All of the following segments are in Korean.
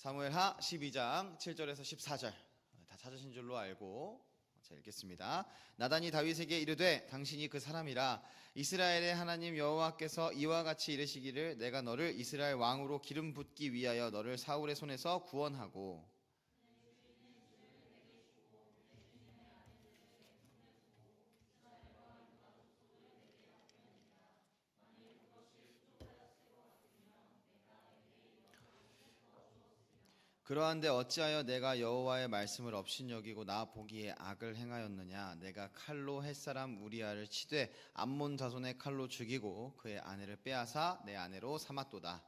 사무엘하 12장 7절에서 14절 다 찾으신 줄로 알고 자 읽겠습니다. 나단이 다윗에게 이르되 당신이 그 사람이라 이스라엘의 하나님 여호와께서 이와 같이 이르시기를 내가 너를 이스라엘 왕으로 기름 붓기 위하여 너를 사울의 손에서 구원하고 그러한데 어찌하여 내가 여호와의 말씀을 업신여기고 나 보기에 악을 행하였느냐. 내가 칼로 햇사람 우리아를 치되 암몬 자손의 칼로 죽이고 그의 아내를 빼앗아 내 아내로 삼았도다.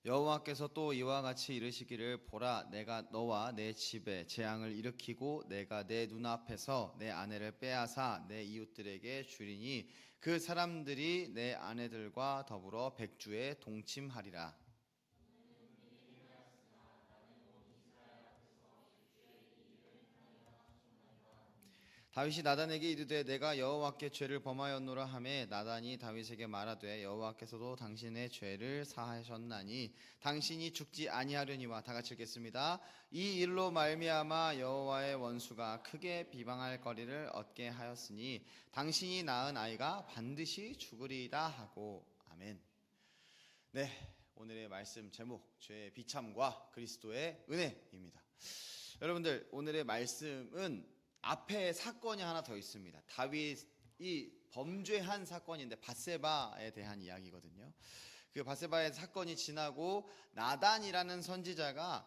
여호와께서 또 이와 같이 이르시기를 보라 내가 너와 내 집에 재앙을 일으키고 내가 내 눈앞에서 내 아내를 빼앗아 내 이웃들에게 주리니 그 사람들이 내 아내들과 더불어 백주에 동침하리라. 다윗이 나단에게 이르되 내가 여호와께 죄를 범하였노라 하매 나단이 다윗에게 말하되 여호와께서도 당신의 죄를 사하셨나니 당신이 죽지 아니하려니와. 다 같이 읽겠습니다. 이 일로 말미암아 여호와의 원수가 크게 비방할 거리를 얻게 하였으니 당신이 낳은 아이가 반드시 죽으리이다 하고. 아멘. 네, 오늘의 말씀 제목 죄의 비참과 그리스도의 은혜입니다. 여러분들, 오늘의 말씀은 앞에 사건이 하나 더 있습니다. 다윗이 범죄한 사건인데 밧세바에 대한 이야기거든요. 그 밧세바의 사건이 지나고 나단이라는 선지자가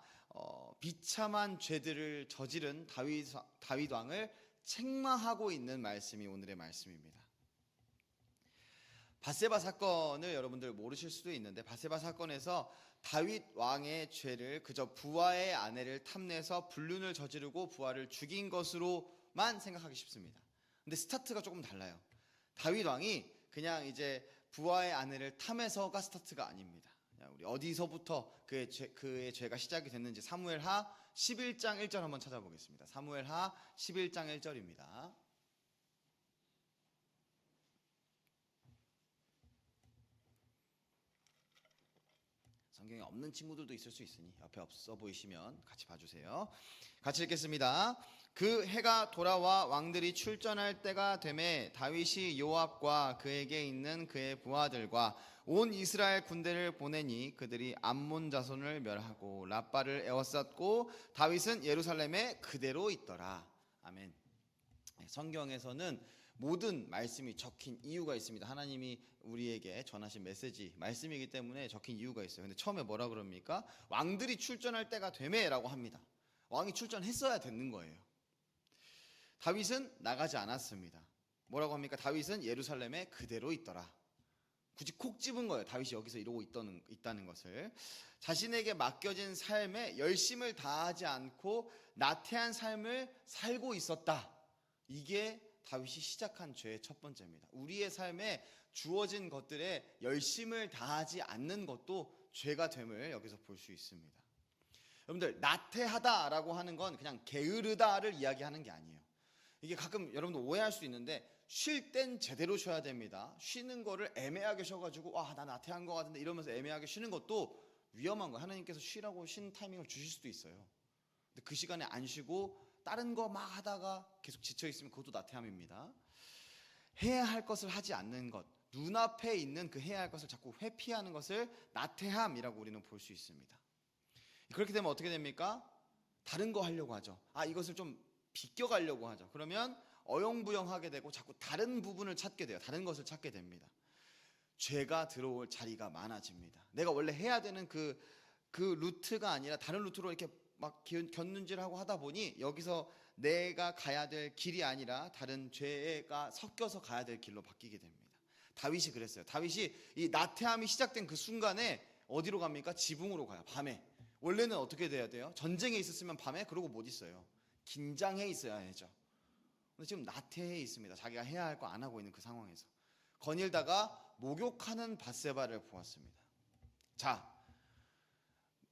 비참한 죄들을 저지른 다윗 왕을 책망하고 있는 말씀이 오늘의 말씀입니다. 밧세바 사건을 여러분들 모르실 수도 있는데 밧세바 사건에서 다윗 왕의 죄를 그저 부하의 아내를 탐내서 불륜을 저지르고 부하를 죽인 것으로만 생각하기 쉽습니다. 근데 스타트가 조금 달라요. 다윗 왕이 그냥 이제 부하의 아내를 탐해서가 스타트가 아닙니다. 그냥 우리 어디서부터 그의 죄가 시작이 됐는지 사무엘하 11장 1절 한번 찾아보겠습니다. 사무엘하 11장 1절입니다. 성경에 없는 친구들도 있을 수 있으니 옆에 없어 보이시면 같이 봐주세요. 같이 읽겠습니다. 그 해가 돌아와 왕들이 출전할 때가 되매 다윗이 요압과 그에게 있는 그의 부하들과 온 이스라엘 군대를 보내니 그들이 암몬 자손을 멸하고 랍바를 에워쌌고 다윗은 예루살렘에 그대로 있더라. 아멘. 성경에서는 모든 말씀이 적힌 이유가 있습니다. 하나님이 우리에게 전하신 메시지 말씀이기 때문에 적힌 이유가 있어요. 근데 처음에 뭐라 그럽니까? 왕들이 출전할 때가 되매라고 합니다. 왕이 출전했어야 되는 거예요. 다윗은 나가지 않았습니다. 뭐라고 합니까? 다윗은 예루살렘에 그대로 있더라. 굳이 콕 집은 거예요. 다윗이 여기서 이러고 있다는 것을. 자신에게 맡겨진 삶에 열심을 다하지 않고 나태한 삶을 살고 있었다. 이게 다윗이 시작한 죄의 첫 번째입니다. 우리의 삶에 주어진 것들에 열심을 다하지 않는 것도 죄가 됨을 여기서 볼 수 있습니다. 여러분들, 나태하다라고 하는 건 그냥 게으르다를 이야기하는 게 아니에요. 이게 가끔 여러분들 오해할 수 있는데 쉴 땐 제대로 쉬어야 됩니다. 쉬는 거를 애매하게 쉬어가지고 와, 나 나태한 것 같은데 이러면서 애매하게 쉬는 것도 위험한 거예요. 하나님께서 쉬라고 쉬는 타이밍을 주실 수도 있어요. 근데 그 시간에 안 쉬고 다른 거 막 하다가 계속 지쳐 있으면 그것도 나태함입니다. 해야 할 것을 하지 않는 것, 눈앞에 있는 그 해야 할 것을 자꾸 회피하는 것을 나태함이라고 우리는 볼 수 있습니다. 그렇게 되면 어떻게 됩니까? 다른 거 하려고 하죠. 이것을 좀 비껴가려고 하죠. 그러면 어영부영하게 되고 자꾸 다른 부분을 찾게 돼요. 다른 것을 찾게 됩니다. 죄가 들어올 자리가 많아집니다. 내가 원래 해야 되는 그 루트가 아니라 다른 루트로 이렇게 막 곁눈질하고 하다 보니 여기서 내가 가야 될 길이 아니라 다른 죄가 섞여서 가야 될 길로 바뀌게 됩니다. 다윗이 그랬어요. 다윗이 이 나태함이 시작된 그 순간에 어디로 갑니까? 지붕으로 가요. 밤에. 원래는 어떻게 돼야 돼요? 전쟁에 있었으면 밤에 그러고 못 있어요. 긴장해 있어야 하죠. 근데 지금 나태해 있습니다. 자기가 해야 할 거 안 하고 있는 그 상황에서 거닐다가 목욕하는 밧세바를 보았습니다. 자,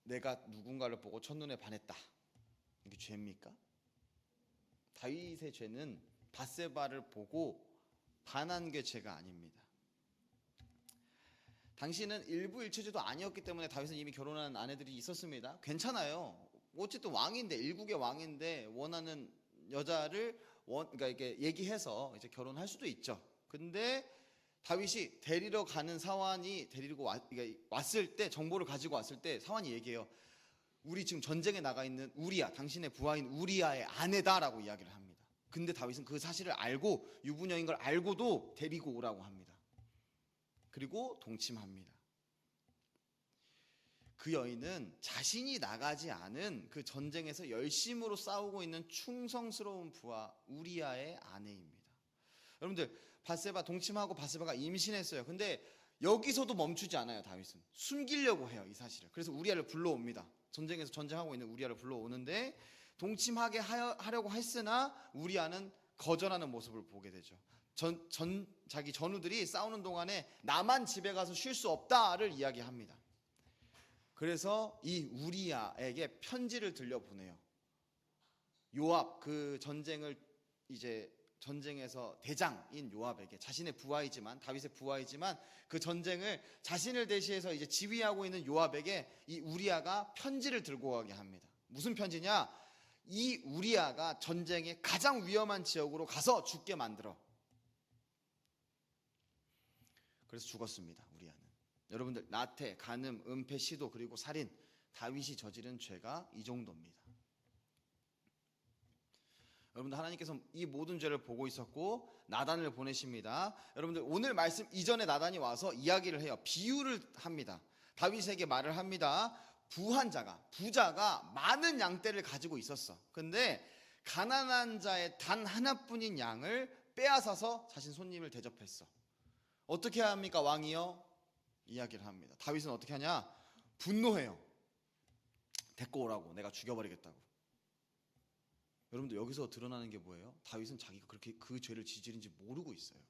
내가 누군가를 보고 첫눈에 반했다. 이게 죄입니까? 다윗의 죄는 밧세바를 보고 반한 게 죄가 아닙니다. 당시는 일부일체제도 아니었기 때문에 다윗은 이미 결혼한 아내들이 있었습니다. 괜찮아요. 어쨌든 왕인데, 일국의 왕인데 원하는 여자를 그러니까 이렇게 얘기해서 이제 결혼할 수도 있죠. 근데 다윗이 데리러 가는 사환이 그러니까 왔을 때, 정보를 가지고 왔을 때 사환이 얘기해요. 우리 지금 전쟁에 나가 있는 우리야, 당신의 부하인 우리야의 아내다라고 이야기를 합니다. 근데 다윗은 그 사실을 알고, 유부녀인 걸 알고도 데리고 오라고 합니다. 그리고 동침합니다. 그 여인은 자신이 나가지 않은 그 전쟁에서 열심으로 싸우고 있는 충성스러운 부하 우리야의 아내입니다. 여러분들, 밧세바 동침하고 밧세바가 임신했어요. 근데 여기서도 멈추지 않아요. 다윗은 숨기려고 해요, 이 사실을. 그래서 우리야를 불러옵니다. 전쟁에서 전쟁하고 있는 우리야를 불러오는데 동침하게 하려고 했으나 우리야는 거절하는 모습을 보게 되죠. 자기 전우들이 싸우는 동안에 나만 집에 가서 쉴 수 없다를 이야기합니다. 그래서 이 우리야에게 편지를 들려보내요. 요압, 그 전쟁에서 대장인 요압에게, 자신의 부하이지만, 다윗의 부하이지만 그 전쟁을 자신을 대신해서 이제 지휘하고 있는 요압에게 이 우리야가 편지를 들고 가게 합니다. 무슨 편지냐? 이 우리야가 전쟁의 가장 위험한 지역으로 가서 죽게 만들어. 그래서 죽었습니다. 우리야는. 여러분들, 나태, 간음, 은폐, 시도, 그리고 살인, 다윗이 저지른 죄가 이 정도입니다. 여러분들, 하나님께서 이 모든 죄를 보고 있었고 나단을 보내십니다. 여러분들, 오늘 말씀 이전에 나단이 와서 이야기를 해요. 비유를 합니다. 다윗에게 말을 합니다. 부자가 많은 양떼를 가지고 있었어. 근데 가난한 자의 단 하나뿐인 양을 빼앗아서 자신 손님을 대접했어. 어떻게 합니까, 왕이요? 이야기를 합니다. 다윗은 어떻게 하냐? 분노해요. 데리고 오라고, 내가 죽여버리겠다고. 여러분들, 여기서 드러나는 게 뭐예요? 다윗은 자기가 그렇게 그 죄를 저지른지 모르고 있어요.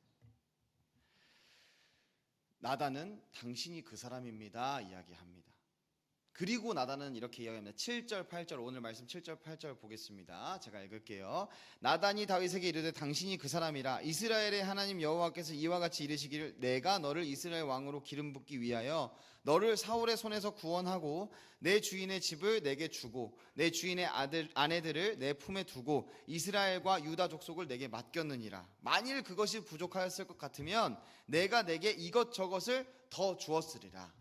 나단은 당신이 그 사람입니다 이야기합니다. 그리고 나단은 이렇게 이야기합니다. 7절 8절, 오늘 말씀 7절 8절 보겠습니다. 제가 읽을게요. 나단이 다윗에게 이르되 당신이 그 사람이라. 이스라엘의 하나님 여호와께서 이와 같이 이르시기를 내가 너를 이스라엘 왕으로 기름 붓기 위하여 너를 사울의 손에서 구원하고 내 주인의 집을 내게 주고 내 주인의 아내들을 내 품에 두고 이스라엘과 유다 족속을 내게 맡겼느니라. 만일 그것이 부족하였을 것 같으면 내가 내게 이것저것을 더 주었으리라.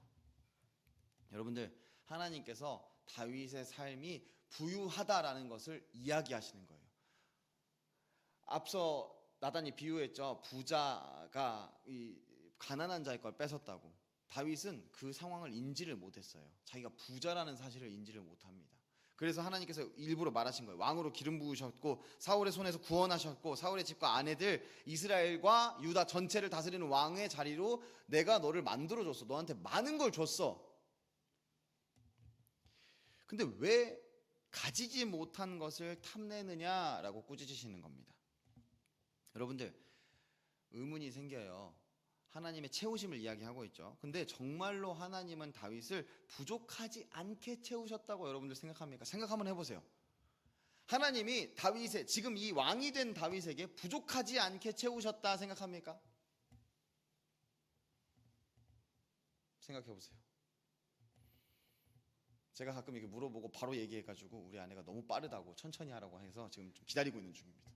여러분들, 하나님께서 다윗의 삶이 부유하다라는 것을 이야기하시는 거예요. 앞서 나단이 비유했죠. 부자가 이 가난한 자의 걸 뺏었다고. 다윗은 그 상황을 인지를 못했어요. 자기가 부자라는 사실을 인지를 못합니다. 그래서 하나님께서 일부러 말하신 거예요. 왕으로 기름 부으셨고 사울의 손에서 구원하셨고 사울의 집과 아내들, 이스라엘과 유다 전체를 다스리는 왕의 자리로 내가 너를 만들어줬어. 너한테 많은 걸 줬어. 근데 왜 가지지 못한 것을 탐내느냐라고 꾸짖으시는 겁니다. 여러분들, 의문이 생겨요. 하나님의 채우심을 이야기하고 있죠. 근데 정말로 하나님은 다윗을 부족하지 않게 채우셨다고 여러분들 생각합니까? 생각 한번 해보세요. 하나님이 지금 이 왕이 된 다윗에게 부족하지 않게 채우셨다 생각합니까? 생각해보세요. 제가 가끔 이렇게 물어보고 바로 얘기해가지고 우리 아내가 너무 빠르다고 천천히 하라고 해서 지금 좀 기다리고 있는 중입니다.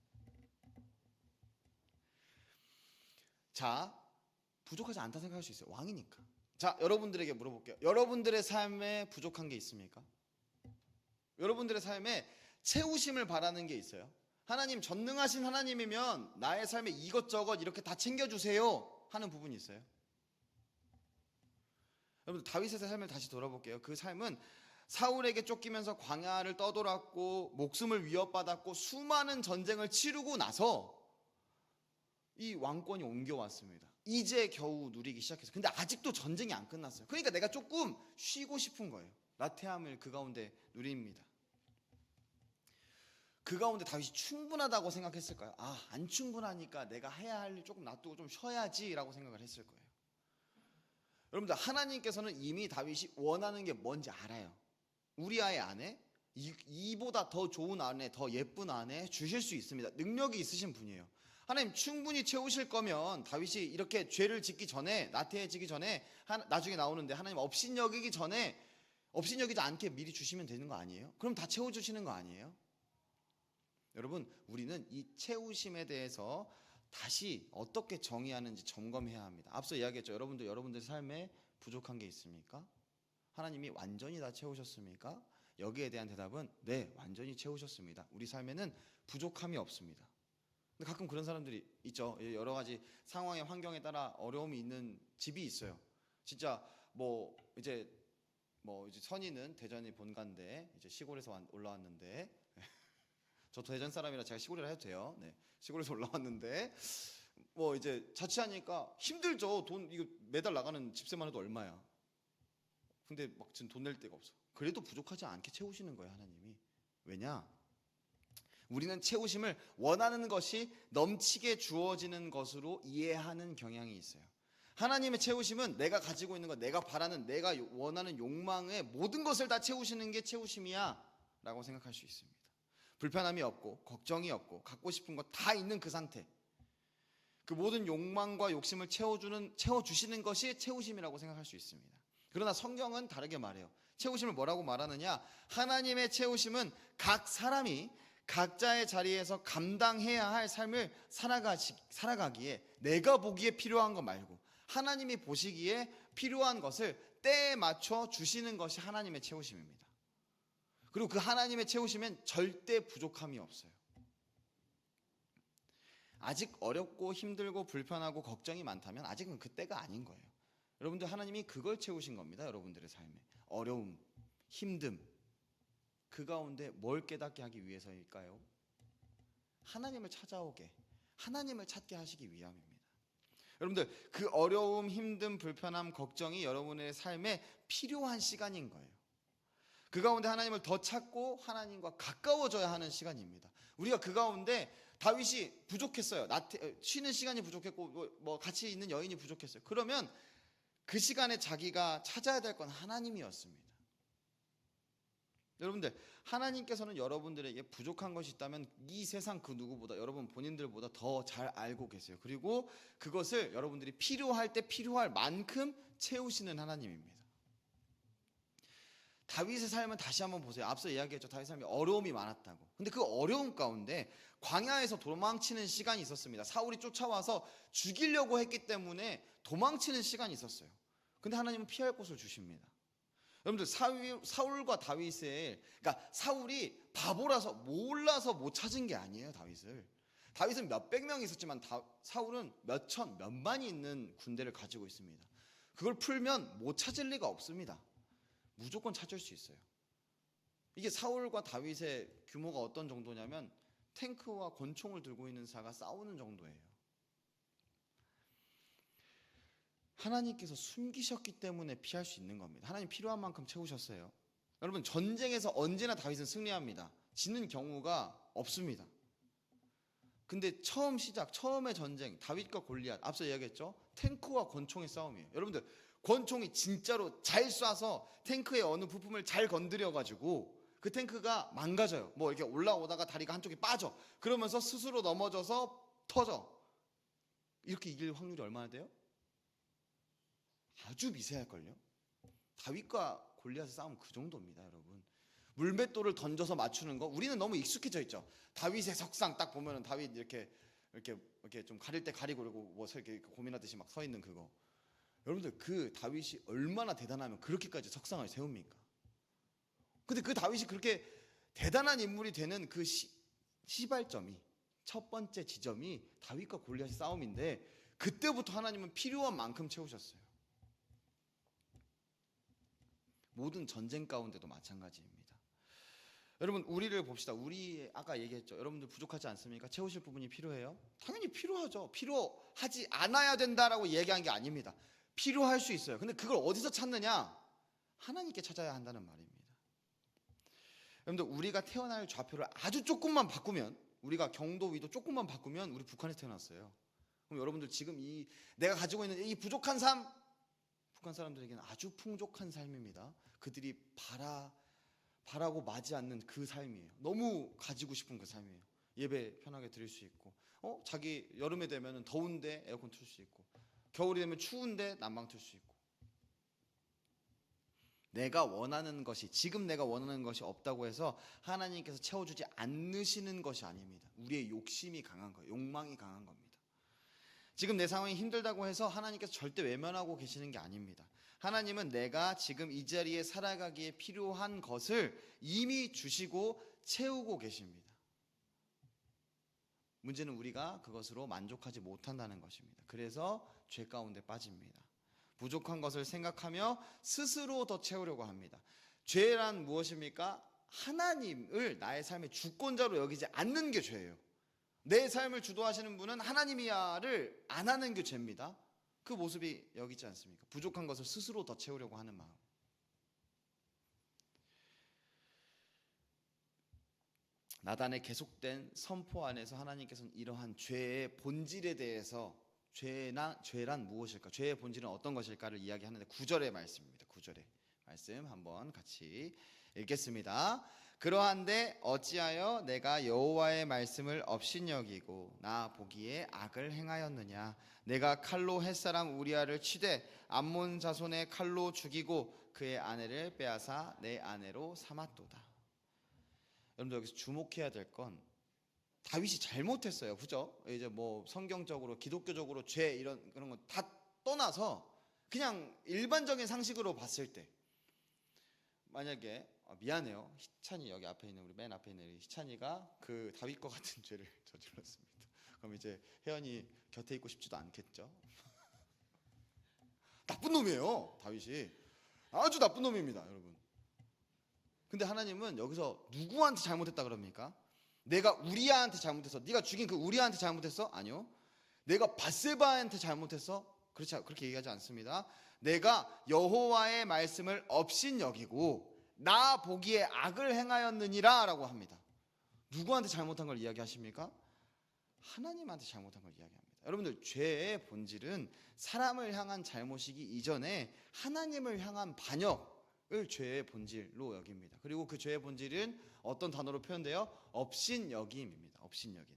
자, 부족하지 않다 생각할 수 있어요. 왕이니까. 자, 여러분들에게 물어볼게요. 여러분들의 삶에 부족한 게 있습니까? 여러분들의 삶에 채우심을 바라는 게 있어요? 하나님, 전능하신 하나님이면 나의 삶에 이것저것 이렇게 다 챙겨주세요 하는 부분이 있어요? 여러분, 다윗의 삶을 다시 돌아볼게요. 그 삶은 사울에게 쫓기면서 광야를 떠돌았고 목숨을 위협받았고 수많은 전쟁을 치르고 나서 이 왕권이 옮겨왔습니다. 이제 겨우 누리기 시작했어요. 근데 아직도 전쟁이 안 끝났어요. 그러니까 내가 조금 쉬고 싶은 거예요. 나태함을 그 가운데 누립니다. 그 가운데 다윗이 충분하다고 생각했을까요? 안 충분하니까 내가 해야 할 일 조금 놔두고 좀 쉬어야지라고 생각을 했을 거예요. 여러분들, 하나님께서는 이미 다윗이 원하는 게 뭔지 알아요. 우리아의 아내, 이보다 더 좋은 아내, 더 예쁜 아내 주실 수 있습니다. 능력이 있으신 분이에요. 하나님 충분히 채우실 거면 다윗이 이렇게 죄를 짓기 전에, 나태해지기 전에, 나중에 나오는데 하나님 업신여기기 전에, 업신여기지 않게 미리 주시면 되는 거 아니에요? 그럼 다 채워주시는 거 아니에요? 여러분, 우리는 이 채우심에 대해서 다시 어떻게 정의하는지 점검해야 합니다. 앞서 이야기했죠. 여러분들 삶에 부족한 게 있습니까? 하나님이 완전히 다 채우셨습니까? 여기에 대한 대답은 네, 완전히 채우셨습니다. 우리 삶에는 부족함이 없습니다. 근데 가끔 그런 사람들이 있죠. 여러 가지 상황의 환경에 따라 어려움이 있는 집이 있어요. 진짜 이제 선이는 대전이 본가인데 이제 시골에서 올라왔는데 저도 대전 사람이라 제가 시골이라 해도 돼요. 네, 시골에서 올라왔는데 이제 자취하니까 힘들죠. 돈 이거 매달 나가는 집세만 해도 얼마야. 근데 막 지금 돈 낼 데가 없어. 그래도 부족하지 않게 채우시는 거예요, 하나님이. 왜냐? 우리는 채우심을 원하는 것이 넘치게 주어지는 것으로 이해하는 경향이 있어요. 하나님의 채우심은 내가 가지고 있는 것, 내가 바라는, 내가 원하는 욕망의 모든 것을 다 채우시는 게 채우심이야 라고 생각할 수 있습니다. 불편함이 없고 걱정이 없고 갖고 싶은 것 다 있는 그 상태, 그 모든 욕망과 욕심을 채워주시는 것이 채우심이라고 생각할 수 있습니다. 그러나 성경은 다르게 말해요. 채우심을 뭐라고 말하느냐? 하나님의 채우심은 각 사람이 각자의 자리에서 감당해야 할 삶을 살아가기에 내가 보기에 필요한 것 말고 하나님이 보시기에 필요한 것을 때에 맞춰 주시는 것이 하나님의 채우심입니다. 그리고 그 하나님의 채우심엔 절대 부족함이 없어요. 아직 어렵고 힘들고 불편하고 걱정이 많다면 아직은 그때가 아닌 거예요. 여러분들, 하나님이 그걸 채우신 겁니다. 여러분들의 삶에 어려움, 힘듦, 그 가운데 뭘 깨닫게 하기 위해서일까요? 하나님을 찾아오게, 하나님을 찾게 하시기 위함입니다. 여러분들, 그 어려움, 힘듦, 불편함, 걱정이 여러분의 삶에 필요한 시간인 거예요. 그 가운데 하나님을 더 찾고 하나님과 가까워져야 하는 시간입니다. 우리가 그 가운데 다윗이 부족했어요. 쉬는 시간이 부족했고 같이 있는 여인이 부족했어요. 그러면 그 시간에 자기가 찾아야 될 건 하나님이었습니다. 여러분들, 하나님께서는 여러분들에게 부족한 것이 있다면 이 세상 그 누구보다, 여러분 본인들보다 더 잘 알고 계세요. 그리고 그것을 여러분들이 필요할 때 필요할 만큼 채우시는 하나님입니다. 다윗의 삶은 다시 한번 보세요. 앞서 이야기했죠. 다윗의 삶이 어려움이 많았다고. 근데 그 어려움 가운데 광야에서 도망치는 시간이 있었습니다. 사울이 쫓아와서 죽이려고 했기 때문에 도망치는 시간이 있었어요. 근데 하나님은 피할 곳을 주십니다. 여러분들, 사울과 다윗을, 그러니까 사울이 바보라서 몰라서 못 찾은 게 아니에요. 다윗은 몇백 명이 있었지만 사울은 몇만이 있는 군대를 가지고 있습니다. 그걸 풀면 못 찾을 리가 없습니다. 무조건 찾을 수 있어요. 이게 사울과 다윗의 규모가 어떤 정도냐면 탱크와 권총을 들고 있는 자가 싸우는 정도예요. 하나님께서 숨기셨기 때문에 피할 수 있는 겁니다. 하나님 필요한 만큼 채우셨어요. 여러분, 전쟁에서 언제나 다윗은 승리합니다. 지는 경우가 없습니다. 근데 처음의 전쟁, 다윗과 골리앗, 앞서 이야기했죠. 탱크와 권총의 싸움이에요. 여러분들, 권총이 진짜로 잘 쏴서 탱크의 어느 부품을 잘 건드려가지고 그 탱크가 망가져요. 이렇게 올라오다가 다리가 한쪽이 빠져. 그러면서 스스로 넘어져서 터져. 이렇게 이길 확률이 얼마나 돼요? 아주 미세할걸요. 다윗과 골리앗의 싸움은 그 정도입니다, 여러분. 물맷돌을 던져서 맞추는 거 우리는 너무 익숙해져 있죠. 다윗의 석상 딱 보면은 다윗 이렇게 좀 가릴 때 가리고 그리고 이렇게 고민하듯이 막 서 있는 그거. 여러분들, 그 다윗이 얼마나 대단하면 그렇게까지 석상을 세웁니까? 근데 그 다윗이 그렇게 대단한 인물이 되는 그 시발점이, 첫 번째 지점이 다윗과 골리앗의 싸움인데 그때부터 하나님은 필요한 만큼 채우셨어요. 모든 전쟁 가운데도 마찬가지입니다. 여러분, 우리를 봅시다. 우리 아까 얘기했죠. 여러분들 부족하지 않습니까? 채우실 부분이 필요해요? 당연히 필요하죠. 필요하지 않아야 된다라고 얘기한 게 아닙니다. 필요할 수 있어요. 근데 그걸 어디서 찾느냐? 하나님께 찾아야 한다는 말입니다. 여러분들, 우리가 태어날 좌표를 아주 조금만 바꾸면, 우리가 경도 위도 조금만 바꾸면 우리 북한에서 태어났어요. 그럼 여러분들 지금 내가 가지고 있는 이 부족한 삶, 북한 사람들에게는 아주 풍족한 삶입니다. 그들이 바라고 마지 않는 그 삶이에요. 너무 가지고 싶은 그 삶이에요. 예배 편하게 드릴 수 있고, 자기 여름에 되면 더운데 에어컨 틀 수 있고, 겨울이 되면 추운데 난방 틀 수 있고. 내가 원하는 것이, 지금 내가 원하는 것이 없다고 해서 하나님께서 채워주지 않으시는 것이 아닙니다. 우리의 욕심이 강한 거예요. 욕망이 강한 겁니다. 지금 내 상황이 힘들다고 해서 하나님께서 절대 외면하고 계시는 게 아닙니다. 하나님은 내가 지금 이 자리에 살아가기에 필요한 것을 이미 주시고 채우고 계십니다. 문제는 우리가 그것으로 만족하지 못한다는 것입니다. 그래서 죄 가운데 빠집니다. 부족한 것을 생각하며 스스로 더 채우려고 합니다. 죄란 무엇입니까? 하나님을 나의 삶의 주권자로 여기지 않는 게 죄예요. 내 삶을 주도하시는 분은 하나님이야를 안 하는 게 죄입니다. 그 모습이 여기 있지 않습니까? 부족한 것을 스스로 더 채우려고 하는 마음. 나단의 계속된 선포 안에서 하나님께서는 이러한 죄의 본질에 대해서 죄란 무엇일까? 죄의 본질은 어떤 것일까를 이야기하는데 9절의 말씀입니다. 9절의 말씀 한번 같이 읽겠습니다. 그러한데 어찌하여 내가 여호와의 말씀을 업신여기고 나 보기에 악을 행하였느냐? 내가 칼로 햇사람 우리아를 치되 암몬 자손의 칼로 죽이고 그의 아내를 빼앗아 내 아내로 삼았도다. 여러분들 여기서 주목해야 될 건 다윗이 잘못했어요. 그죠? 이제 뭐 성경적으로 기독교적으로 죄 이런 그런 거 다 떠나서 그냥 일반적인 상식으로 봤을 때 만약에 미안해요. 희찬이 여기 앞에 있는 우리 맨 앞에 있는 희찬이가 그 다윗과 같은 죄를 저질렀습니다. 그럼 이제 혜연이 곁에 있고 싶지도 않겠죠? 나쁜 놈이에요. 다윗이 아주 나쁜 놈입니다, 여러분. 근데 하나님은 여기서 누구한테 잘못했다 그럽니까? 내가 우리아한테 잘못했어. 네가 죽인 그 우리아한테 잘못했어? 아니요. 내가 밧세바한테 잘못했어? 그렇게 얘기하지 않습니다. 내가 여호와의 말씀을 업신여기고 나 보기에 악을 행하였느니라 라고 합니다. 누구한테 잘못한 걸 이야기하십니까? 하나님한테 잘못한 걸 이야기합니다. 여러분들 죄의 본질은 사람을 향한 잘못이기 이전에 하나님을 향한 반역을 죄의 본질로 여깁니다. 그리고 그 죄의 본질은 어떤 단어로 표현돼요? 업신여김입니다. 업신여김.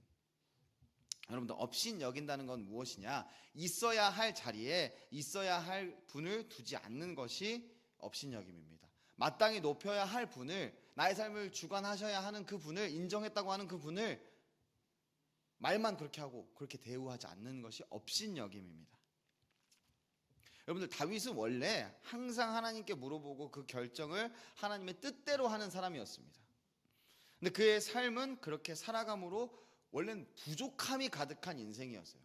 여러분들 업신여긴다는 건 무엇이냐? 있어야 할 자리에 있어야 할 분을 두지 않는 것이 업신여김입니다. 마땅히 높여야 할 분을, 나의 삶을 주관하셔야 하는 그 분을, 인정했다고 하는 그 분을 말만 그렇게 하고 그렇게 대우하지 않는 것이 업신여김입니다. 여러분들 다윗은 원래 항상 하나님께 물어보고 그 결정을 하나님의 뜻대로 하는 사람이었습니다. 근데 그의 삶은 그렇게 살아감으로 원래는 부족함이 가득한 인생이었어요.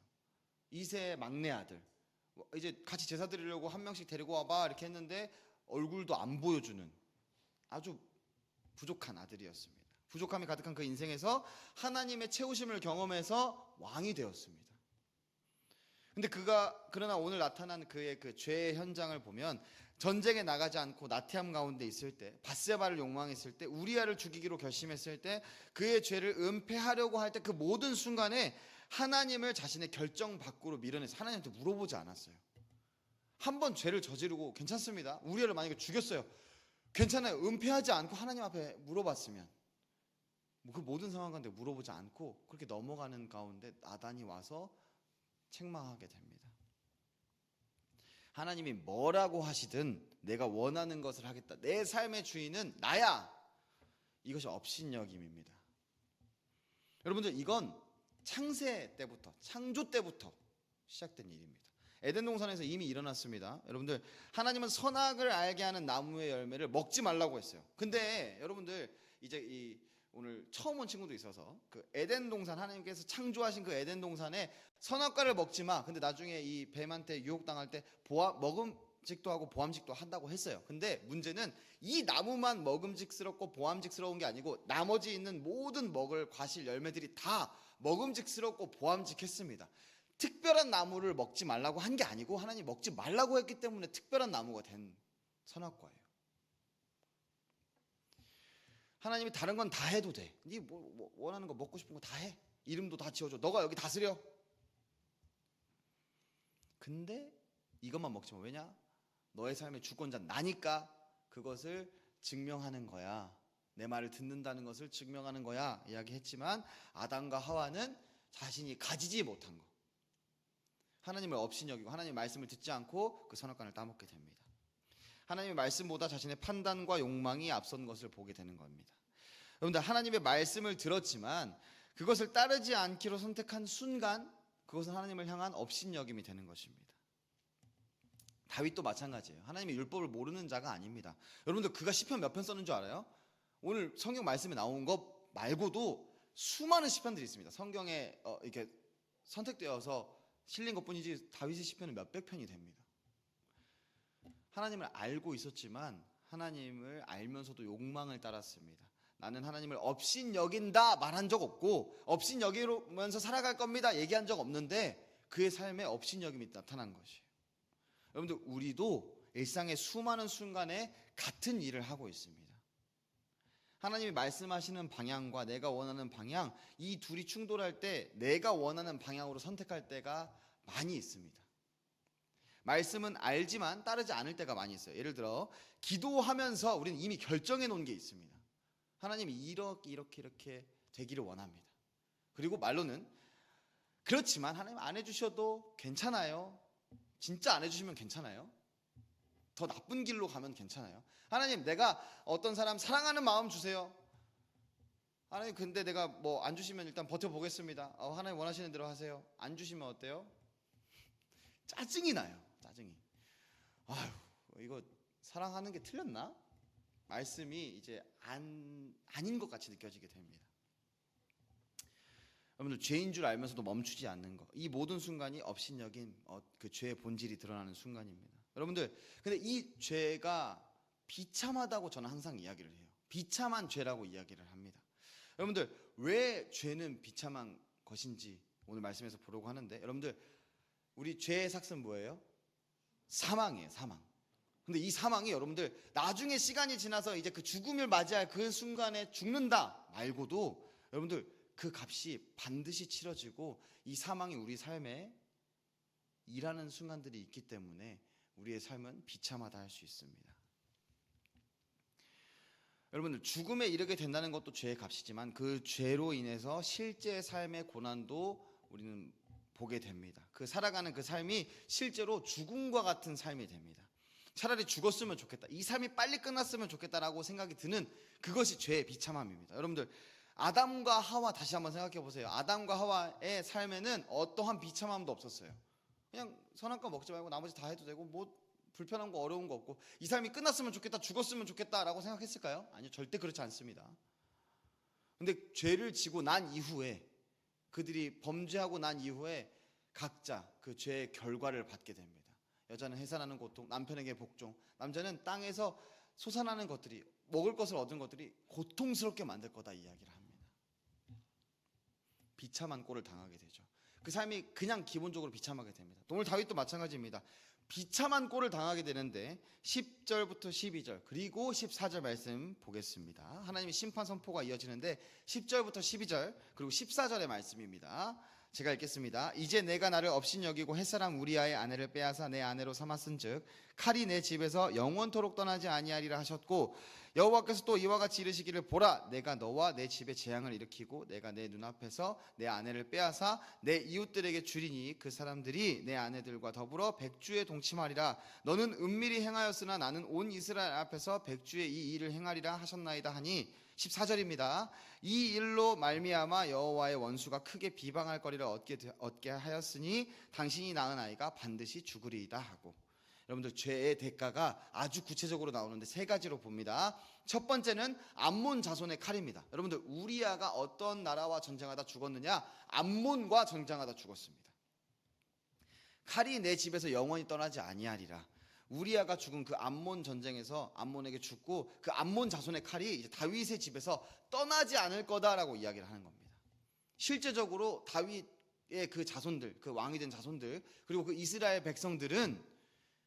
2세 막내 아들, 이제 같이 제사 드리려고 한 명씩 데리고 와봐 이렇게 했는데 얼굴도 안 보여주는 아주 부족한 아들이었습니다. 부족함이 가득한 그 인생에서 하나님의 채우심을 경험해서 왕이 되었습니다. 근데 그러나 오늘 나타난 그의 그 죄의 현장을 보면 전쟁에 나가지 않고 나태함 가운데 있을 때, 밧세바를 욕망했을 때, 우리아를 죽이기로 결심했을 때, 그의 죄를 은폐하려고 할 때 그 모든 순간에 하나님을 자신의 결정 밖으로 밀어내서 하나님한테 물어보지 않았어요. 한 번 죄를 저지르고 괜찮습니다. 우리아를 만약에 죽였어요. 괜찮아요. 은폐하지 않고 하나님 앞에 물어봤으면, 그 모든 상황 가운데 물어보지 않고 그렇게 넘어가는 가운데 나단이 와서 책망하게 됩니다. 하나님이 뭐라고 하시든 내가 원하는 것을 하겠다. 내 삶의 주인은 나야. 이것이 업신여김입니다. 여러분들 이건 창세 때부터, 창조 때부터 시작된 일입니다. 에덴 동산에서 이미 일어났습니다. 여러분들 하나님은 선악을 알게 하는 나무의 열매를 먹지 말라고 했어요. 근데 여러분들 이제 오늘 처음 온 친구도 있어서 그 에덴 동산, 하나님께서 창조하신 그 에덴 동산에 선악과를 먹지 마. 근데 나중에 이 뱀한테 유혹당할 때 먹음직도 하고 보암직도 한다고 했어요. 근데 문제는 이 나무만 먹음직스럽고 보암직스러운 게 아니고 나머지 있는 모든 먹을 과실 열매들이 다 먹음직스럽고 보암직했습니다. 특별한 나무를 먹지 말라고 한 게 아니고 하나님 먹지 말라고 했기 때문에 특별한 나무가 된 선악과예요. 하나님이 다른 건 다 해도 돼. 네 뭐 원하는 거 먹고 싶은 거 다 해. 이름도 다 지어줘. 너가 여기 다스려. 근데 이것만 먹지 마. 왜냐? 너의 삶의 주권자는 나니까 그것을 증명하는 거야. 내 말을 듣는다는 것을 증명하는 거야 이야기했지만, 아담과 하와는 자신이 가지지 못한 거, 하나님을 업신여기고 하나님의 말씀을 듣지 않고 그 선악과를 따먹게 됩니다. 하나님의 말씀보다 자신의 판단과 욕망이 앞선 것을 보게 되는 겁니다. 여러분들, 하나님의 말씀을 들었지만 그것을 따르지 않기로 선택한 순간, 그것은 하나님을 향한 업신여김이 되는 것입니다. 다윗도 마찬가지예요. 하나님의 율법을 모르는 자가 아닙니다. 여러분들, 그가 시편 몇 편 썼는 줄 알아요? 오늘 성경 말씀에 나온 것 말고도 수많은 시편들이 있습니다. 성경에 이렇게 선택되어서 실린 것뿐이지 다윗의 시편은 몇백 편이 됩니다. 하나님을 알고 있었지만 하나님을 알면서도 욕망을 따랐습니다. 나는 하나님을 업신여긴다 말한 적 없고, 업신여기면서 살아갈 겁니다 얘기한 적 없는데, 그의 삶에 업신여김이 나타난 것이에요. 여러분들, 우리도 일상의 수많은 순간에 같은 일을 하고 있습니다. 하나님이 말씀하시는 방향과 내가 원하는 방향, 이 둘이 충돌할 때 내가 원하는 방향으로 선택할 때가 많이 있습니다. 말씀은 알지만 따르지 않을 때가 많이 있어요. 예를 들어 기도하면서 우리는 이미 결정해 놓은 게 있습니다. 하나님이 이렇게 되기를 원합니다. 그리고 말로는 그렇지만 하나님 안 해주셔도 괜찮아요. 진짜 안 해주시면 괜찮아요. 더 나쁜 길로 가면 괜찮아요. 하나님, 내가 어떤 사람 사랑하는 마음 주세요. 하나님, 근데 내가 뭐 안 주시면 일단 버텨보겠습니다. 하나님 원하시는 대로 하세요. 안 주시면 어때요? 짜증이 나요. 짜증이. 아유, 이거 사랑하는 게 틀렸나? 말씀이 이제 아닌 것 같이 느껴지게 됩니다. 여러분들, 죄인 줄 알면서도 멈추지 않는 것, 이 모든 순간이 업신여긴 그 죄의 본질이 드러나는 순간입니다. 여러분들, 근데 이 죄가 비참하다고 저는 항상 이야기를 해요. 비참한 죄라고 이야기를 합니다. 여러분들, 왜 죄는 비참한 것인지 오늘 말씀에서 보려고 하는데, 여러분들, 우리 죄의 삭은 뭐예요? 사망이에요. 사망. 근데 이 사망이 여러분들 나중에 시간이 지나서 이제 그 죽음을 맞이할 그 순간에 죽는다 말고도, 여러분들, 그 값이 반드시 치러지고 이 사망이 우리 삶에 일하는 순간들이 있기 때문에 우리의 삶은 비참하다 할 수 있습니다. 여러분들, 죽음에 이르게 된다는 것도 죄의 값이지만 그 죄로 인해서 실제 삶의 고난도 우리는 보게 됩니다. 그 살아가는 그 삶이 실제로 죽음과 같은 삶이 됩니다. 차라리 죽었으면 좋겠다, 이 삶이 빨리 끝났으면 좋겠다라고 생각이 드는 그것이 죄의 비참함입니다. 여러분들, 아담과 하와 다시 한번 생각해 보세요. 아담과 하와의 삶에는 어떠한 비참함도 없었어요. 그냥 선악과 먹지 말고 나머지 다 해도 되고, 뭐 불편한 거 어려운 거 없고, 이 삶이 끝났으면 좋겠다, 죽었으면 좋겠다라고 생각했을까요? 아니요, 절대 그렇지 않습니다. 근데 죄를 지고 난 이후에, 그들이 범죄하고 난 이후에 각자 그 죄의 결과를 받게 됩니다. 여자는 해산하는 고통, 남편에게 복종, 남자는 땅에서 솟아나는 것들이, 먹을 것을 얻은 것들이 고통스럽게 만들 거다 이야기를 합니다. 비참한 꼴을 당하게 되죠. 그 삶이 그냥 기본적으로 비참하게 됩니다. 오늘 다윗도 마찬가지입니다. 비참한 꼴을 당하게 되는데 10절부터 12절 그리고 14절 말씀 보겠습니다. 하나님의 심판 선포가 이어지는데 10절부터 12절 그리고 14절의 말씀입니다. 제가 읽겠습니다. 이제 내가 나를 업신여기고 햇사람 우리아의 아내를 빼앗아 내 아내로 삼았은즉 칼이 내 집에서 영원토록 떠나지 아니하리라 하셨고, 여호와께서 또 이와 같이 이르시기를, 보라, 내가 너와 내 집에 재앙을 일으키고 내가 내 눈앞에서 내 아내를 빼앗아 내 이웃들에게 주리니 그 사람들이 내 아내들과 더불어 백주에 동침하리라. 너는 은밀히 행하였으나 나는 온 이스라엘 앞에서 백주에 이 일을 행하리라 하셨나이다 하니, 14절입니다. 이 일로 말미암아 여호와의 원수가 크게 비방할 거리를 얻게 하였으니 당신이 낳은 아이가 반드시 죽으리이다 하고. 여러분들, 죄의 대가가 아주 구체적으로 나오는데 세 가지로 봅니다. 첫 번째는 암몬 자손의 칼입니다. 여러분들, 우리아가 어떤 나라와 전쟁하다 죽었느냐? 암몬과 전쟁하다 죽었습니다. 칼이 내 집에서 영원히 떠나지 아니하리라. 우리아가 죽은 그 암몬 전쟁에서 암몬에게 죽고, 그 암몬 자손의 칼이 이제 다윗의 집에서 떠나지 않을 거다라고 이야기를 하는 겁니다. 실제적으로 다윗의 그 자손들, 그 왕이 된 자손들, 그리고 그 이스라엘 백성들은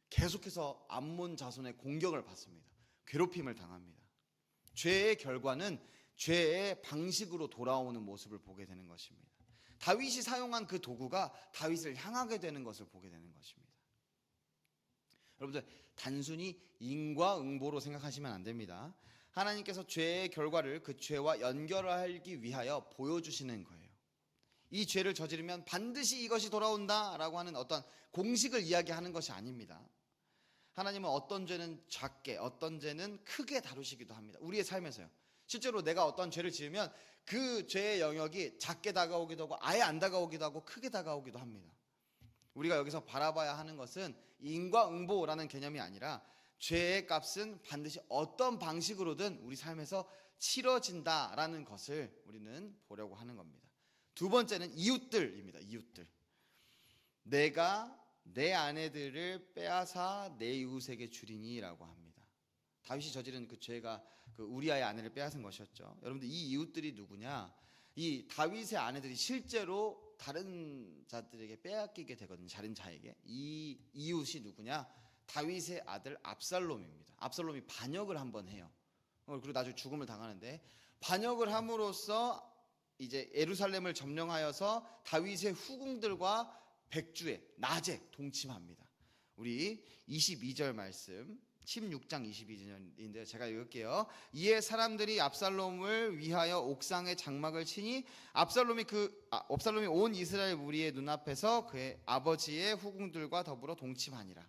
계속해서 암몬 자손의 공격을 받습니다. 괴롭힘을 당합니다. 죄의 결과는 죄의 방식으로 돌아오는 모습을 보게 되는 것입니다. 다윗이 사용한 그 도구가 다윗을 향하게 되는 것을 보게 되는 것입니다. 여러분들, 단순히 인과응보로 생각하시면 안 됩니다. 하나님께서 죄의 결과를 그 죄와 연결하기 위하여 보여주시는 거예요. 이 죄를 저지르면 반드시 이것이 돌아온다라고 하는 어떤 공식을 이야기하는 것이 아닙니다. 하나님은 어떤 죄는 작게, 어떤 죄는 크게 다루시기도 합니다. 우리의 삶에서요. 실제로 내가 어떤 죄를 지으면 그 죄의 영역이 작게 다가오기도 하고 아예 안 다가오기도 하고 크게 다가오기도 합니다. 우리가 여기서 바라봐야 하는 것은 인과응보라는 개념이 아니라 죄의 값은 반드시 어떤 방식으로든 우리 삶에서 치러진다라는 것을 우리는 보려고 하는 겁니다. 두 번째는 이웃들입니다. 이웃들. 내가 내 아내들을 빼앗아 내 이웃에게 주리니라고 합니다. 다윗이 저지른 그 죄가 그 우리아의 아내를 빼앗은 것이었죠. 여러분들 이 이웃들이 누구냐? 이 다윗의 아내들이 실제로 다른 자들에게 빼앗기게 되거든요. 다른 자에게. 이 이웃이 누구냐? 다윗의 아들 압살롬입니다. 압살롬이 반역을 한번 해요. 그리고 나중에 죽음을 당하는데 반역을 함으로써 이제 예루살렘을 점령하여서 다윗의 후궁들과 백주에 낮에 동침합니다. 우리 22절 말씀 16장 22절인데요. 제가 읽을게요. 이에 사람들이 압살롬을 위하여 옥상에 장막을 치니 압살롬이 온 이스라엘 무리의 눈앞에서 그의 아버지의 후궁들과 더불어 동침하니라.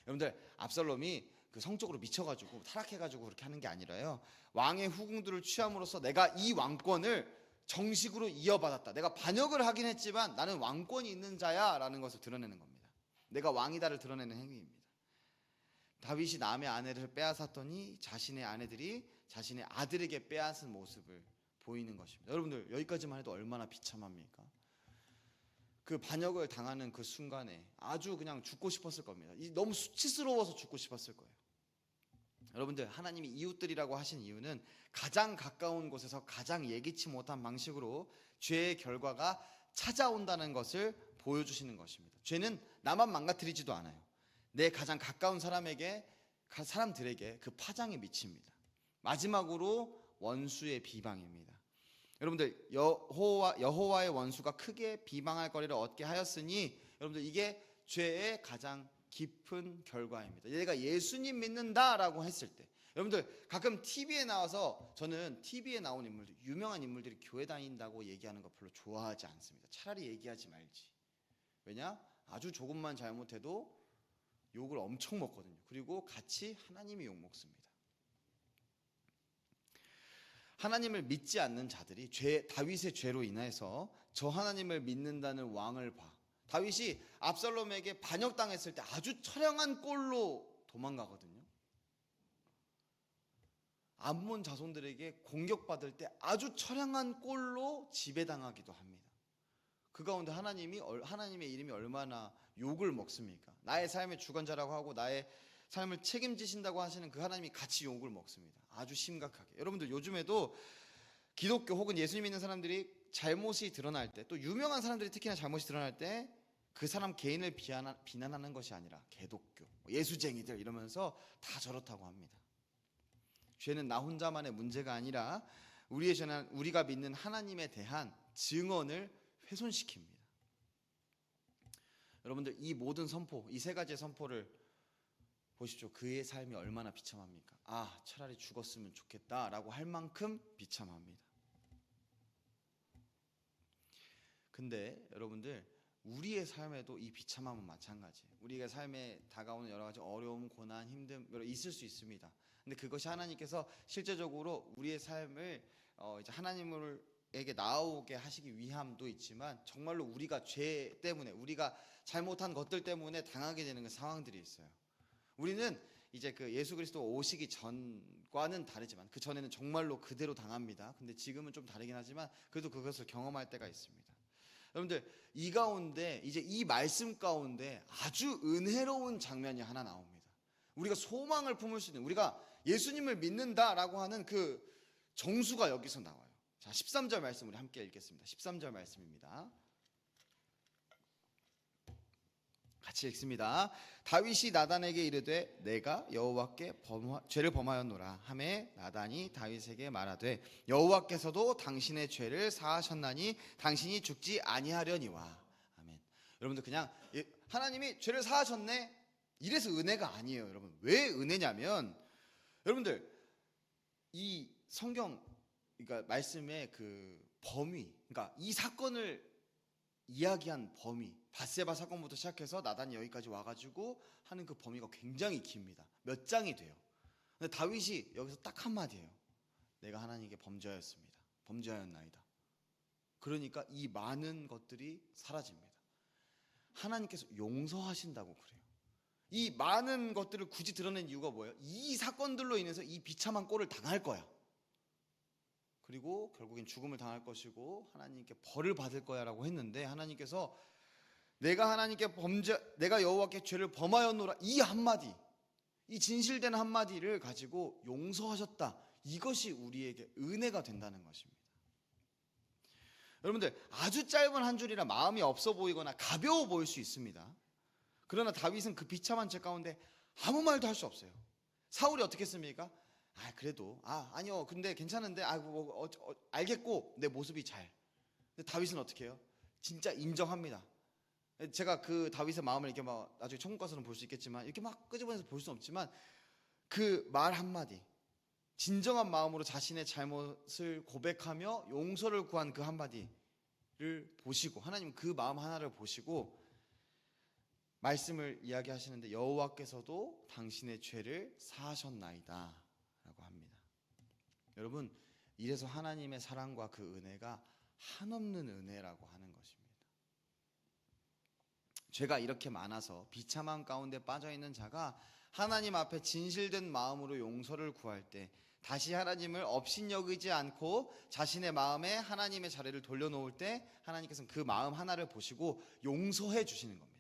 여러분들 압살롬이 그 성적으로 미쳐가지고 타락해가지고 그렇게 하는 게 아니라요. 왕의 후궁들을 취함으로써 내가 이 왕권을 정식으로 이어받았다. 내가 반역을 하긴 했지만 나는 왕권이 있는 자야라는 것을 드러내는 겁니다. 내가 왕이다를 드러내는 행위입니다. 다윗이 남의 아내를 빼앗았더니 자신의 아내들이 자신의 아들에게 빼앗은 모습을 보이는 것입니다. 여러분들 여기까지만 해도 얼마나 비참합니까? 그 반역을 당하는 그 순간에 아주 그냥 죽고 싶었을 겁니다. 너무 수치스러워서 죽고 싶었을 거예요. 여러분들 하나님이 이웃들이라고 하신 이유는 가장 가까운 곳에서 가장 예기치 못한 방식으로 죄의 결과가 찾아온다는 것을 보여주시는 것입니다. 죄는 나만 망가뜨리지도 않아요. 내 가장 가까운 사람들에게 그 파장이 미칩니다. 마지막으로 원수의 비방입니다. 여러분들 여호와의 원수가 크게 비방할 거리를 얻게 하였으니 여러분들 이게 죄의 가장 깊은 결과입니다. 내가 예수님 믿는다라고 했을 때 여러분들 가끔 TV에 나와서 저는 TV에 나온 인물들 유명한 인물들이 교회 다닌다고 얘기하는 거 별로 좋아하지 않습니다. 차라리 얘기하지 말지. 왜냐? 아주 조금만 잘못해도 욕을 엄청 먹거든요. 그리고 같이 하나님이 욕 먹습니다. 하나님을 믿지 않는 자들이 다윗의 죄로 인해서 저 하나님을 믿는다는 왕을 봐. 다윗이 압살롬에게 반역당했을 때 아주 처량한 꼴로 도망가거든요. 암몬 자손들에게 공격받을 때 아주 처량한 꼴로 지배당하기도 합니다. 그 가운데 하나님의 이름이 얼마나 욕을 먹습니까? 나의 삶의 주관자라고 하고 나의 삶을 책임지신다고 하시는 그 하나님이 같이 욕을 먹습니다. 아주 심각하게. 여러분들 요즘에도 기독교 혹은 예수님 믿는 사람들이 잘못이 드러날 때, 또 유명한 사람들이 특히나 잘못이 드러날 때 그 사람 개인을 비난하는 것이 아니라 개독교, 예수쟁이들 이러면서 다 저렇다고 합니다. 죄는 나 혼자만의 문제가 아니라 우리의 죄는 우리가 믿는 하나님에 대한 증언을 훼손시킵니다. 여러분들 이 모든 선포, 이 세 가지의 선포를 보십시오. 그의 삶이 얼마나 비참합니까? 차라리 죽었으면 좋겠다라고 할 만큼 비참합니다. 근데 여러분들 우리의 삶에도 이 비참함은 마찬가지예요. 우리의 삶에 다가오는 여러 가지 어려움, 고난, 힘듦 있을 수 있습니다. 근데 그것이 하나님께서 실제적으로 우리의 삶을 이제 하나님에게 나아오게 하시기 위함도 있지만 정말로 우리가 죄 때문에 우리가 잘못한 것들 때문에 당하게 되는 그 상황들이 있어요. 우리는 이제 그 예수 그리스도 오시기 전과는 다르지만 그 전에는 정말로 그대로 당합니다. 근데 지금은 좀 다르긴 하지만 그래도 그것을 경험할 때가 있습니다. 여러분들 이 가운데 이제 이 말씀 가운데 아주 은혜로운 장면이 하나 나옵니다. 우리가 소망을 품을 수 있는 우리가 예수님을 믿는다라고 하는 그 정수가 여기서 나와요. 자, 13절 말씀 우리 함께 읽겠습니다. 13절 말씀입니다. 같이 읽습니다. 다윗이 나단에게 이르되 내가 여호와께 죄를 범하였노라 하매 나단이 다윗에게 말하되 여호와께서도 당신의 죄를 사하셨나니 당신이 죽지 아니하려니와. 아멘. 여러분들 그냥 하나님이 죄를 사하셨네 이래서 은혜가 아니에요. 여러분 왜 은혜냐면 여러분들 이 성경, 그러니까 말씀의 그 범위, 그러니까 이 사건을 이야기한 범위, 밧세바 사건부터 시작해서 나단이 여기까지 와가지고 하는 그 범위가 굉장히 깁니다. 몇 장이 돼요. 근데 다윗이 여기서 딱 한마디예요. 내가 하나님께 범죄하였습니다. 범죄하였나이다. 그러니까 이 많은 것들이 사라집니다. 하나님께서 용서하신다고 그래요. 이 많은 것들을 굳이 드러낸 이유가 뭐예요? 이 사건들로 인해서 이 비참한 꼴을 당할 거야. 그리고 결국엔 죽음을 당할 것이고 하나님께 벌을 받을 거야라고 했는데, 하나님께서 내가 여호와께 죄를 범하였노라, 이 한마디, 이 진실된 한마디를 가지고 용서하셨다. 이것이 우리에게 은혜가 된다는 것입니다. 여러분들, 아주 짧은 한 줄이라 마음이 없어 보이거나 가벼워 보일 수 있습니다. 그러나 다윗은 그 비참한 죄 가운데 아무 말도 할 수 없어요. 사울이 어떻게 했습니까? 그래도 아니요, 근데 괜찮은데 알겠고 내 모습이 잘. 근데 다윗은 어떻게 해요? 진짜 인정합니다. 제가 그 다윗의 마음을 이렇게 막 나중에 천국 가서는 볼 수 있겠지만 이렇게 막 끄집어내서 볼 수는 없지만 그 말 한마디, 진정한 마음으로 자신의 잘못을 고백하며 용서를 구한 그 한마디를 보시고, 하나님 그 마음 하나를 보시고 말씀을 이야기하시는데, 여호와께서도 당신의 죄를 사하셨나이다 라고 합니다. 여러분, 이래서 하나님의 사랑과 그 은혜가 한없는 은혜라고 하는 것입니다. 죄가 이렇게 많아서 비참한 가운데 빠져있는 자가 하나님 앞에 진실된 마음으로 용서를 구할 때, 다시 하나님을 업신여기지 않고 자신의 마음에 하나님의 자리를 돌려놓을 때, 하나님께서는 그 마음 하나를 보시고 용서해 주시는 겁니다.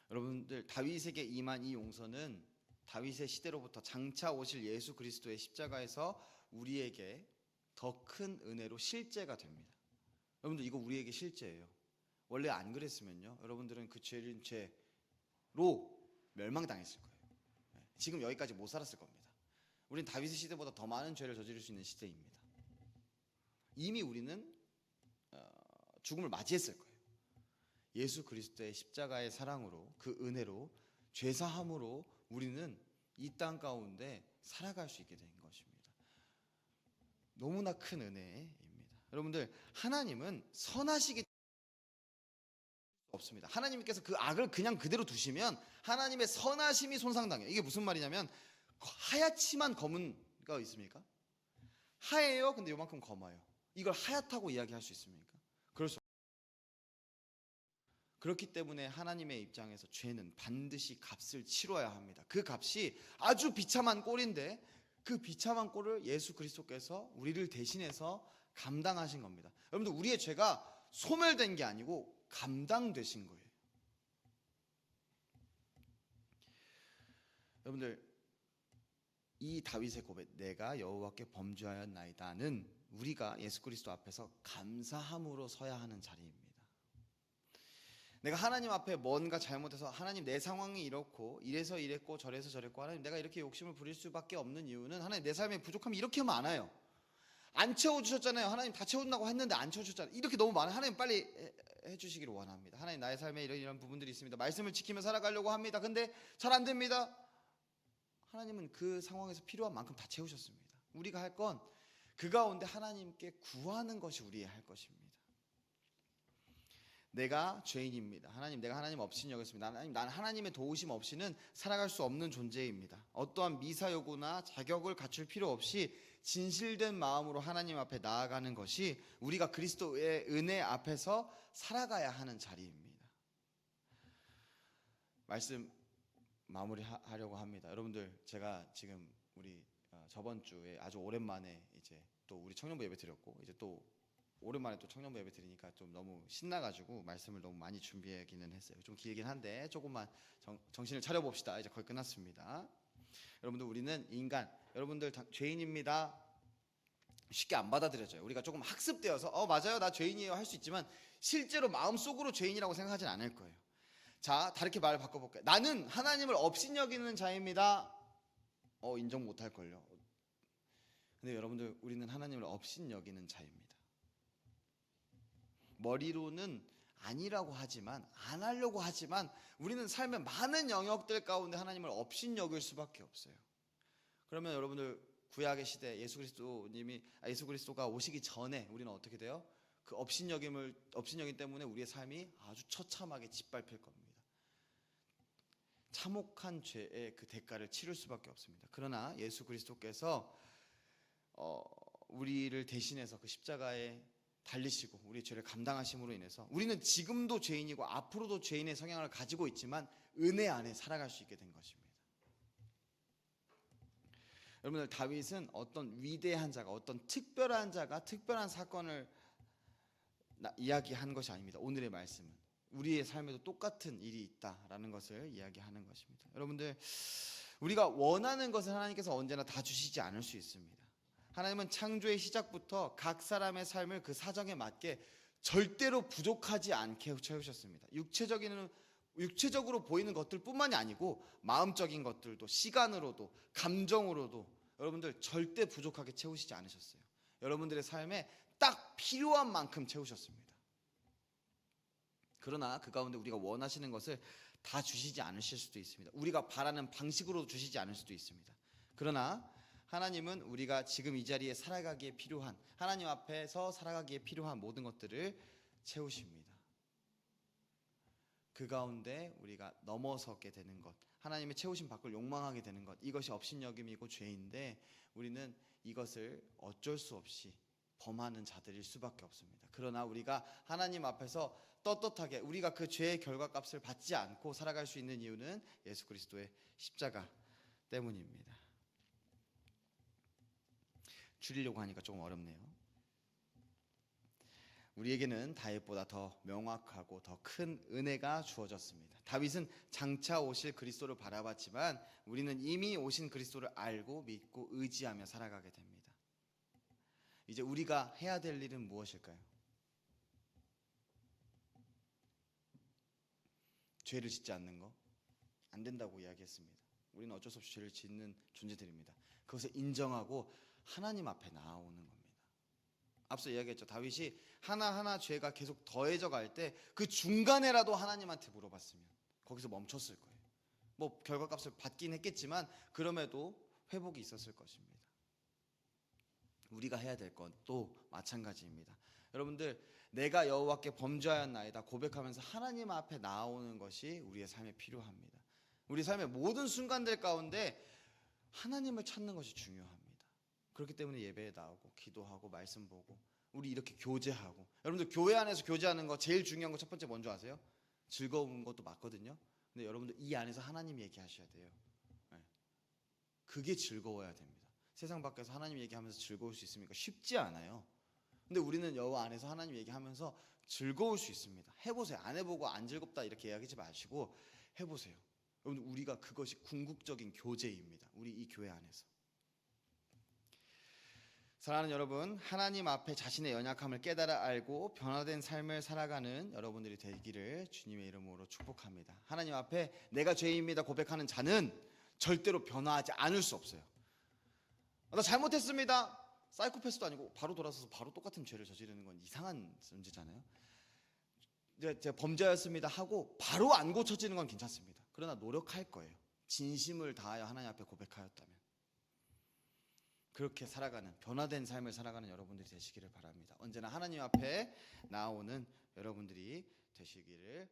여러분들, 다윗에게 임한 이 용서는 다윗의 시대로부터 장차 오실 예수 그리스도의 십자가에서 우리에게 더 큰 은혜로 실제가 됩니다. 여러분들, 이거 우리에게 실제예요. 원래 안 그랬으면요, 여러분들은 그 죄로 멸망당했을 거예요. 지금 여기까지 못 살았을 겁니다. 우린 다윗의 시대보다 더 많은 죄를 저지를 수 있는 시대입니다. 이미 우리는 죽음을 맞이했을 거예요. 예수 그리스도의 십자가의 사랑으로, 그 은혜로, 죄사함으로 우리는 이 땅 가운데 살아갈 수 있게 된 것입니다. 너무나 큰 은혜입니다. 여러분들, 하나님은 선하시기 없습니다. 하나님께서 그 악을 그냥 그대로 두시면 하나님의 선하심이 손상당해요. 이게 무슨 말이냐면, 하얗지만 검은 거 있습니까? 하얘요, 근데 요만큼 검어요. 이걸 하얗다고 이야기할 수 있습니까? 그럴 수 없어요. 그렇기 때문에 하나님의 입장에서 죄는 반드시 값을 치러야 합니다. 그 값이 아주 비참한 꼴인데, 그 비참한 꼴을 예수 그리스도께서 우리를 대신해서 감당하신 겁니다. 여러분들, 우리의 죄가 소멸된 게 아니고 감당되신 거예요. 여러분들, 이 다윗의 고백, 내가 여호와께 범죄하였나이다는 우리가 예수 그리스도 앞에서 감사함으로 서야 하는 자리입니다. 내가 하나님 앞에 뭔가 잘못해서, 하나님 내 상황이 이렇고 이래서 이랬고 저래서 저랬고, 하나님 내가 이렇게 욕심을 부릴 수밖에 없는 이유는 하나님 내 삶에 부족함이 이렇게 많아요. 안 채워주셨잖아요. 하나님 다 채운다고 했는데 안 채워주셨잖아요. 이렇게 너무 많아요. 하나님 빨리 해주시기를 원합니다. 하나님, 나의 삶에 이런 부분들이 있습니다. 말씀을 지키며 살아가려고 합니다. 근데 잘 안 됩니다. 하나님은 그 상황에서 필요한 만큼 다 채우셨습니다. 우리가 할 건 그 가운데 하나님께 구하는 것이 우리의 할 것입니다. 내가 죄인입니다. 하나님, 내가 하나님 없인 여겼습니다. 하나님, 나는 하나님의 도우심 없이는 살아갈 수 없는 존재입니다. 어떠한 미사여구나 자격을 갖출 필요 없이 진실된 마음으로 하나님 앞에 나아가는 것이 우리가 그리스도의 은혜 앞에서 살아가야 하는 자리입니다. 말씀 마무리하려고 합니다. 여러분들, 제가 지금 우리 저번 주에 아주 오랜만에 이제 또 우리 청년부 예배 드렸고, 이제 또 오랜만에 또 청년부 예배 드리니까 좀 너무 신나가지고 말씀을 너무 많이 준비하기는 했어요. 좀 길긴 한데 조금만 정신을 차려봅시다. 이제 거의 끝났습니다. 여러분들, 우리는 인간, 여러분들 죄인입니다. 쉽게 안 받아들여져요. 우리가 조금 학습되어서 맞아요, 나 죄인이에요 할 수 있지만 실제로 마음속으로 죄인이라고 생각하진 않을 거예요. 자, 다르게 말을 바꿔볼게요. 나는 하나님을 업신여기는 자입니다. 인정 못할걸요. 근데 여러분들, 우리는 하나님을 업신여기는 자입니다. 머리로는 아니라고 하지만, 안 하려고 하지만, 우리는 삶의 많은 영역들 가운데 하나님을 업신여길 수밖에 없어요. 그러면 여러분들 구약의 시대 예수 그리스도가 오시기 전에 우리는 어떻게 돼요? 그 업신여김 때문에 우리의 삶이 아주 처참하게 짓밟힐 겁니다. 참혹한 죄의 그 대가를 치를 수밖에 없습니다. 그러나 예수 그리스도께서 우리를 대신해서 그 십자가에 달리시고 우리의 죄를 감당하심으로 인해서 우리는 지금도 죄인이고 앞으로도 죄인의 성향을 가지고 있지만 은혜 안에 살아갈 수 있게 된 것입니다. 여러분들, 다윗은 어떤 위대한 자가, 어떤 특별한 자가 특별한 사건을 이야기한 것이 아닙니다. 오늘의 말씀은 우리의 삶에도 똑같은 일이 있다라는 것을 이야기하는 것입니다. 여러분들, 우리가 원하는 것을 하나님께서 언제나 다 주시지 않을 수 있습니다. 하나님은 창조의 시작부터 각 사람의 삶을 그 사정에 맞게 절대로 부족하지 않게 채우셨습니다. 육체적으로 보이는 것들뿐만이 아니고 마음적인 것들도, 시간으로도, 감정으로도 여러분들 절대 부족하게 채우시지 않으셨어요. 여러분들의 삶에 딱 필요한 만큼 채우셨습니다. 그러나 그 가운데 우리가 원하시는 것을 다 주시지 않으실 수도 있습니다. 우리가 바라는 방식으로 주시지 않을 수도 있습니다. 그러나 하나님은 우리가 지금 이 자리에 살아가기에 필요한, 하나님 앞에서 살아가기에 필요한 모든 것들을 채우십니다. 그 가운데 우리가 넘어서게 되는 것, 하나님의 채우심 밖을 욕망하게 되는 것, 이것이 업신여김이고 죄인데 우리는 이것을 어쩔 수 없이 범하는 자들일 수밖에 없습니다. 그러나 우리가 하나님 앞에서 떳떳하게 우리가 그 죄의 결과값을 받지 않고 살아갈 수 있는 이유는 예수 그리스도의 십자가 때문입니다. 줄이려고 하니까 조금 어렵네요. 우리에게는 다윗보다 더 명확하고 더 큰 은혜가 주어졌습니다. 다윗은 장차 오실 그리스도를 바라봤지만 우리는 이미 오신 그리스도를 알고 믿고 의지하며 살아가게 됩니다. 이제 우리가 해야 될 일은 무엇일까요? 죄를 짓지 않는 거 안 된다고 이야기했습니다. 우리는 어쩔 수 없이 죄를 짓는 존재들입니다. 그것을 인정하고 하나님 앞에 나아오는 겁니다. 앞서 이야기했죠. 다윗이 하나하나 죄가 계속 더해져 갈 때 그 중간에라도 하나님한테 물어봤으면 거기서 멈췄을 거예요. 뭐 결과값을 받긴 했겠지만 그럼에도 회복이 있었을 것입니다. 우리가 해야 될 것도 마찬가지입니다. 여러분들, 내가 여호와께 범죄하였나이다 고백하면서 하나님 앞에 나아오는 것이 우리의 삶에 필요합니다. 우리 삶의 모든 순간들 가운데 하나님을 찾는 것이 중요합니다. 그렇기 때문에 예배에 나오고 기도하고 말씀 보고 우리 이렇게 교제하고, 여러분들 교회 안에서 교제하는 거 제일 중요한 거 첫 번째 뭔지 아세요? 즐거운 것도 맞거든요. 근데 여러분들 이 안에서 하나님 얘기하셔야 돼요. 그게 즐거워야 됩니다. 세상 밖에서 하나님 얘기하면서 즐거울 수 있습니까? 쉽지 않아요. 근데 우리는 여호와 안에서 하나님 얘기하면서 즐거울 수 있습니다. 해보세요. 안 해보고 안 즐겁다 이렇게 이야기하지 마시고 해보세요. 여러분, 우리가 그것이 궁극적인 교제입니다. 우리 이 교회 안에서. 사랑하는 여러분, 하나님 앞에 자신의 연약함을 깨달아 알고 변화된 삶을 살아가는 여러분들이 되기를 주님의 이름으로 축복합니다. 하나님 앞에 내가 죄인입니다 고백하는 자는 절대로 변화하지 않을 수 없어요. 나 잘못했습니다. 사이코패스도 아니고 바로 돌아서서 바로 똑같은 죄를 저지르는 건 이상한 존재잖아요. 제가 범죄였습니다 하고 바로 안 고쳐지는 건 괜찮습니다. 그러나 노력할 거예요. 진심을 다하여 하나님 앞에 고백하였다면. 그렇게 살아가는, 변화된 삶을 살아가는 여러분들이 되시기를 바랍니다. 언제나 하나님 앞에 나오는 여러분들이 되시기를